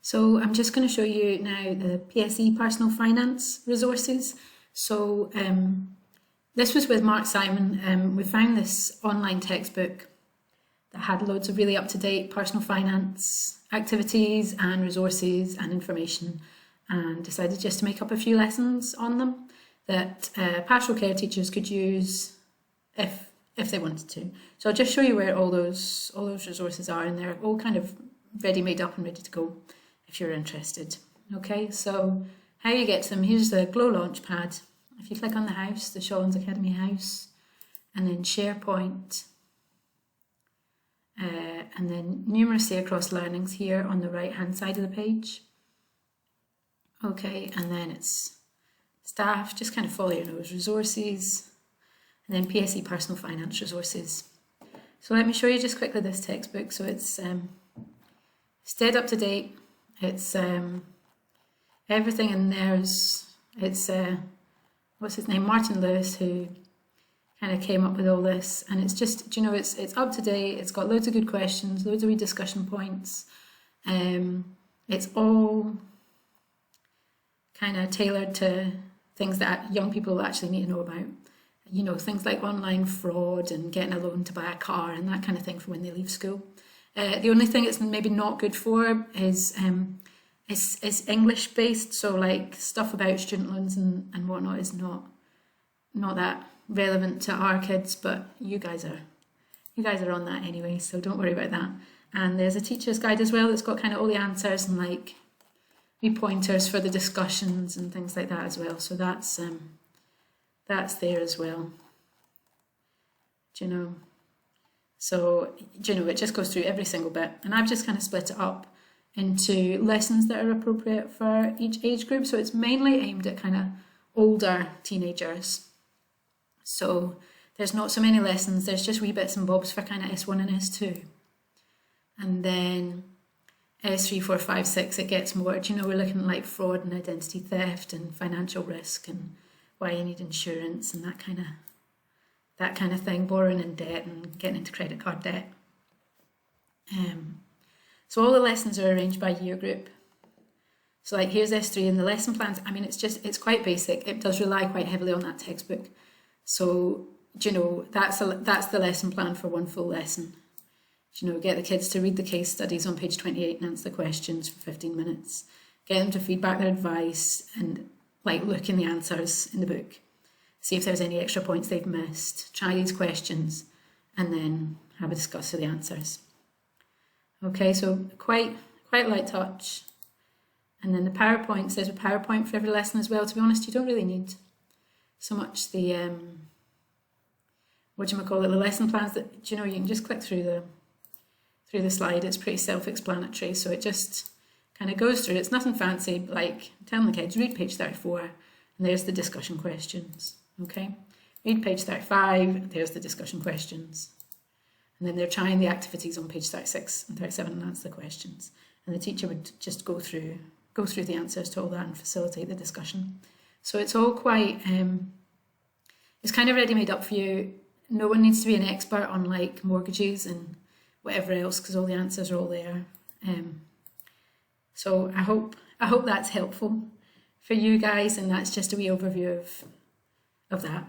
So I'm just going to show you now the PSE Personal Finance resources. So this was with Mark Simon. We found this online textbook that had loads of really up-to-date personal finance activities and resources and information, and decided just to make up a few lessons on them that pastoral care teachers could use if they wanted to. So I'll just show you where all those resources are, and they're all kind of ready made up and ready to go if you're interested. Okay, so how you get to them, here's the Glow Launchpad. If you click on the house, the Shawlands Academy house, and then SharePoint, and then numeracy across learnings here on the right hand side of the page. Okay, and then it's staff, just kind of follow your nose, resources, and then PSE Personal Finance resources. So let me show you just quickly this textbook. So it's dead up to date. It's everything in there's, it's what's his name, Martin Lewis, who kind of came up with all this, and it's just, you know, it's up to date. It's got loads of good questions, loads of wee discussion points. It's all kind of tailored to things that young people actually need to know about. You know, things like online fraud and getting a loan to buy a car and that kind of thing for when they leave school. The only thing it's maybe not good for is English based, so like stuff about student loans and whatnot is not that relevant to our kids, but you guys are on that anyway, so don't worry about that. And there's a teacher's guide as well that's got kind of all the answers and like wee pointers for the discussions and things like that as well. So that's there as well. Do you know? So, you know, it just goes through every single bit, and I've just kind of split it up into lessons that are appropriate for each age group. So it's mainly aimed at kind of older teenagers. So there's not so many lessons, there's just wee bits and bobs for kind of S1 and S2. And then S3, 4, 5, 6, it gets more, you know, we're looking at like fraud and identity theft and financial risk and why you need insurance and that kind of thing, borrowing in debt and getting into credit card debt. So all the lessons are arranged by year group. So like here's S3 and the lesson plans, I mean, it's quite basic. It does rely quite heavily on that textbook. So, you know, that's the lesson plan for one full lesson. You know, get the kids to read the case studies on page 28 and answer the questions for 15 minutes. Get them to feed back their advice and like look in the answers in the book. See if there's any extra points they've missed. Try these questions and then have a discuss of the answers. Okay, so quite light touch. And then the PowerPoints, there's a PowerPoint for every lesson as well. To be honest, you don't really need so much the, the lesson plans that, you know, you can just click through the slide. It's pretty self-explanatory, so it just kind of goes through. It's nothing fancy, like telling the kids, read page 34, and there's the discussion questions, okay? Read page 35, there's the discussion questions. And then they're trying the activities on page 36 and 37 and answer the questions. And the teacher would just go through the answers to all that and facilitate the discussion. So it's all quite, it's kind of ready made up for you. No one needs to be an expert on like mortgages and whatever else, because all the answers are all there. So I hope that's helpful for you guys, and that's just a wee overview of that.